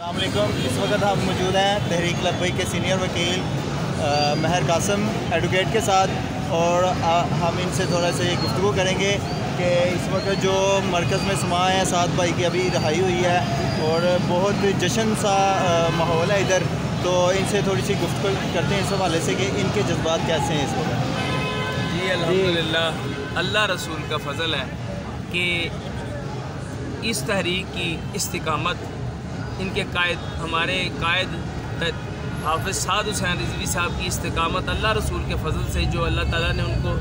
अस्सलाम वालेकुम। इस वक्त हम मौजूद हैं तहरीक लब्बैक के सीनियर वकील महर कासिम एडवोकेट के साथ, और हम इनसे थोड़ा सा ये गुफ्तगू करेंगे कि इस वक्त जो मरकज़ में समा है 7 भाई की अभी रिहाई हुई है और बहुत जश्न सा माहौल है इधर, तो इनसे थोड़ी सी गुफ्तगू करते हैं इस हवाले से कि इनके जज्बात कैसे हैं इस वक्त। जी अल्हम्दुलिल्लाह, अल्लाह रसूल का फ़ज़ल है कि इस तहरीक की इस्तिकामत इनके कायद, हमारे कायद हाफ़िज़ साद हुसैन रिज़वी साहब की इस्तिकामत अल्लाह रसूल के फ़ज़ल से, जो अल्लाह ताला ने उनको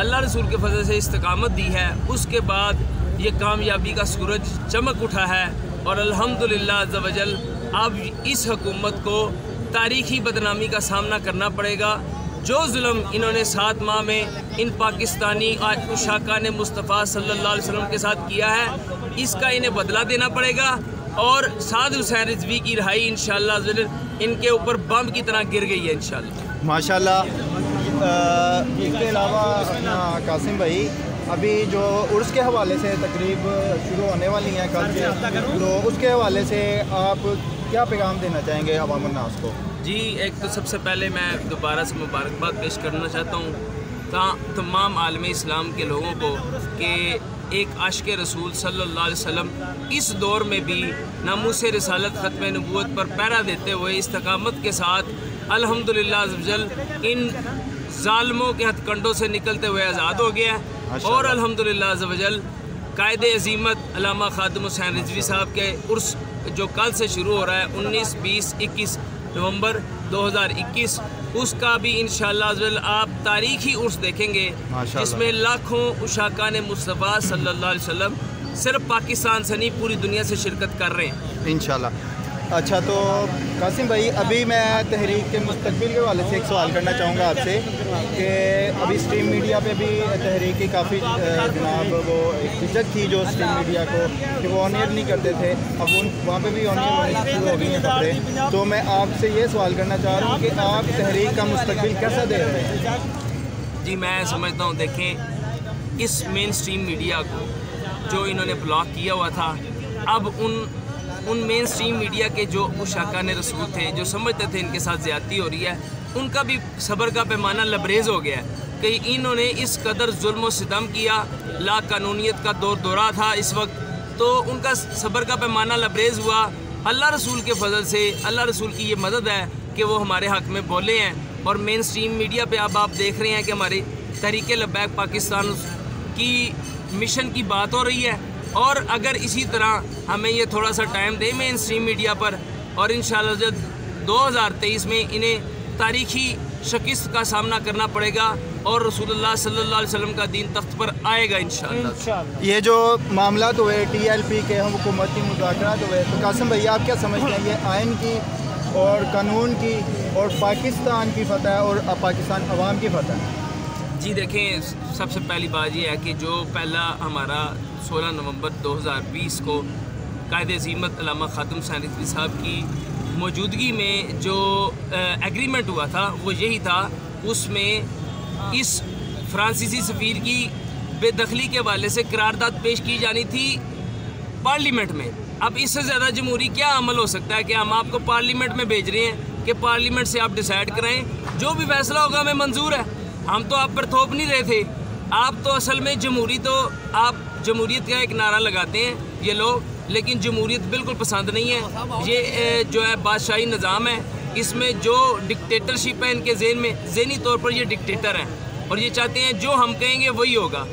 अल्लाह रसूल के फ़ज़ल से इस्तिकामत दी है, उसके बाद ये कामयाबी का सूरज चमक उठा है। और अल्हम्दुलिल्लाह अज़्ज़ व जल अब इस हुकूमत को तारीख़ी बदनामी का सामना करना पड़ेगा। जो जुल्म इन्होंने 7 माह में इन पाकिस्तानी उशाकान मुस्तफ़ा सल्लल्लाहु अलैहि वसल्लम के साथ किया है, इसका इन्हें बदला देना पड़ेगा। और साद हुसैन रिज़वी की रिहाई इंशाअल्लाह इनके ऊपर बम की तरह गिर गई है इंशाअल्लाह। माशाल्लाह। इसके अलावा अपना कासिम भाई, अभी जो उर्स के हवाले से तकरीब शुरू होने वाली हैं कल से, तो उसके हवाले से आप क्या पैगाम देना चाहेंगे अवाम उन्नास को? जी, एक तो सबसे पहले मैं दोबारा से मुबारकबाद पेश करना चाहता हूँ तमाम आलम इस्लाम के लोगों को कि एक आशिक़ रसूल सल्लल्लाहु अलैहि वसल्लम इस दौर में भी नामूस रिसालत ख़त्म नबूवत पर पहरा देते हुए इस्तकामत के साथ अल्हम्दुलिल्लाह अज़्ज़ वजल इन ज़ालिमों के हथकंडों से निकलते हुए आज़ाद हो गया है। और अल्हम्दुलिल्लाह अज़्ज़ वजल कायदे अज़ीमत अल्लामा ख़ादिम हुसैन रिज़वी साहब के उर्स जो कल से शुरू हो रहा है 19, 20, 21 नवंबर 2021, उसका भी इंशाअल्लाह आप तारीख़ी उर्स देखेंगे जिसमें लाखों उशाकान मुस्तफ़ा सल्लल्लाहु अलैहि वसल्लम सिर्फ पाकिस्तान से नहीं पूरी दुनिया से शिरकत कर रहे हैं इंशाअल्लाह। अच्छा, तो कासिम भाई, अभी मैं तहरीक के मुस्तकबिल के हवाले से एक सवाल करना चाहूँगा आपसे कि अभी स्ट्रीम मीडिया पे भी तहरीक की काफ़ी जनाब वो एक झिझक थी जो स्ट्रीम मीडिया को कि वो ऑन एयर नहीं करते थे, अब वहाँ पे भी ऑन एयर होनी शुरू हो गई हैं खबरें। तो मैं आपसे ये सवाल करना चाह रहा हूँ कि आप तहरीक का मुस्तकबिल कैसा दे रहे हैं? जी, मैं समझता हूँ, देखें, इस मेन स्ट्रीम मीडिया को जो इन्होंने ब्लॉक किया हुआ था, अब उन मेन स्ट्रीम मीडिया के जो उशाकान रसूल थे, जो समझते थे इनके साथ ज़्यादती हो रही है, उनका भी सब्र का पैमाना लबरेज़ हो गया है कि इन्होंने इस कदर जुल्म व सितम किया। ला कानूनियत का दौरा था इस वक्त, तो उनका सब्र का पैमाना लबरेज़ हुआ। अल्लाह रसूल के फ़ज़ल से, अल्लाह रसूल की ये मदद है कि वो हमारे हक़ में बोले हैं। और मेन स्ट्रीम मीडिया पर अब आप देख रहे हैं कि हमारी तहरीक लब्बैक पाकिस्तान की मिशन की बात हो रही है। और अगर इसी तरह हमें ये थोड़ा सा टाइम दे मेन स्ट्रीम मीडिया पर, और इंशाअल्लाह जब 2023 में इन्हें तारीख़ी शिकस्त का सामना करना पड़ेगा और रसूलुल्लाह सल्लल्लाहु अलैहि वसल्लम का दीन तख्त पर आएगा इंशाअल्लाह। ये जो मामला तो हुए TLP के हम हुकूमती मुज़ाकरात हुए, तो कासिम भाई आप क्या समझते हैं ये आइन की और कानून की और पाकिस्तान की फतह और पाकिस्तान अवाम की फतह? जी देखें, सबसे पहली बात यह है कि जो पहला हमारा 16 नवंबर 2020 को कायदे अज़ीमत अल्लामा ख़ादिम हुसैन रिज़वी साहब की मौजूदगी में जो एग्रीमेंट हुआ था वो यही था, उसमें इस फ्रांसीसी सफ़ीर की बेदखली के हवाले से करारदाद पेश की जानी थी पार्लियामेंट में। अब इससे ज़्यादा जमहूरी क्या अमल हो सकता है कि हम आपको पार्लियामेंट में भेज रहे हैं कि पार्लियामेंट से आप डिसाइड कराएँ, जो भी फैसला होगा हमें मंजूर है। हम तो आप पर थोप नहीं रहे थे, आप तो असल में आप जमहूरियत का एक नारा लगाते हैं ये लोग, लेकिन जमहूरियत बिल्कुल पसंद नहीं है। ये जो है बादशाही निज़ाम है, इसमें जो डिक्टेटरशिप है इनके ज़हनी तौर पर ये डिक्टेटर हैं और ये चाहते हैं जो हम कहेंगे वही होगा।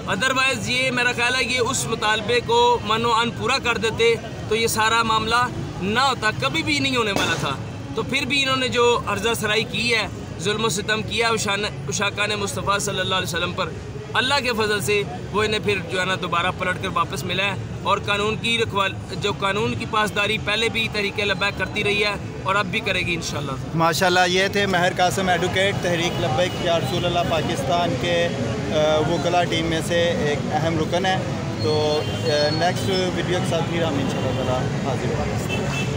अदरवाइज़ ये मेरा ख्याल है कि उस मुतालबे को मनो अन पूरा कर देते तो ये सारा मामला ना होता, कभी भी नहीं होने वाला था। तो फिर भी इन्होंने जो अर्जा सराई की है, जुल्म सितम किया उशाकान मुस्तफ़ा सल्लल्लाहु अलैहि वसल्लम पर, अल्लाह के फ़ज़ल से वो इन्हें फिर जो है ना दोबारा पलट कर वापस मिला है। और कानून की पासदारी पहले भी तहरीक लब्बैक करती रही है और अब भी करेगी इंशाअल्लाह। माशाल्लाह। ये थे महर कासिम एडवोकेट, तहरीक लब्बैक या रसूलुल्लाह पाकिस्तान के वकला टीम में से एक अहम रुकन है। तो नेक्स्ट वीडियो के साथ फिर हम इंशाअल्लाह हाज़िर होंगे।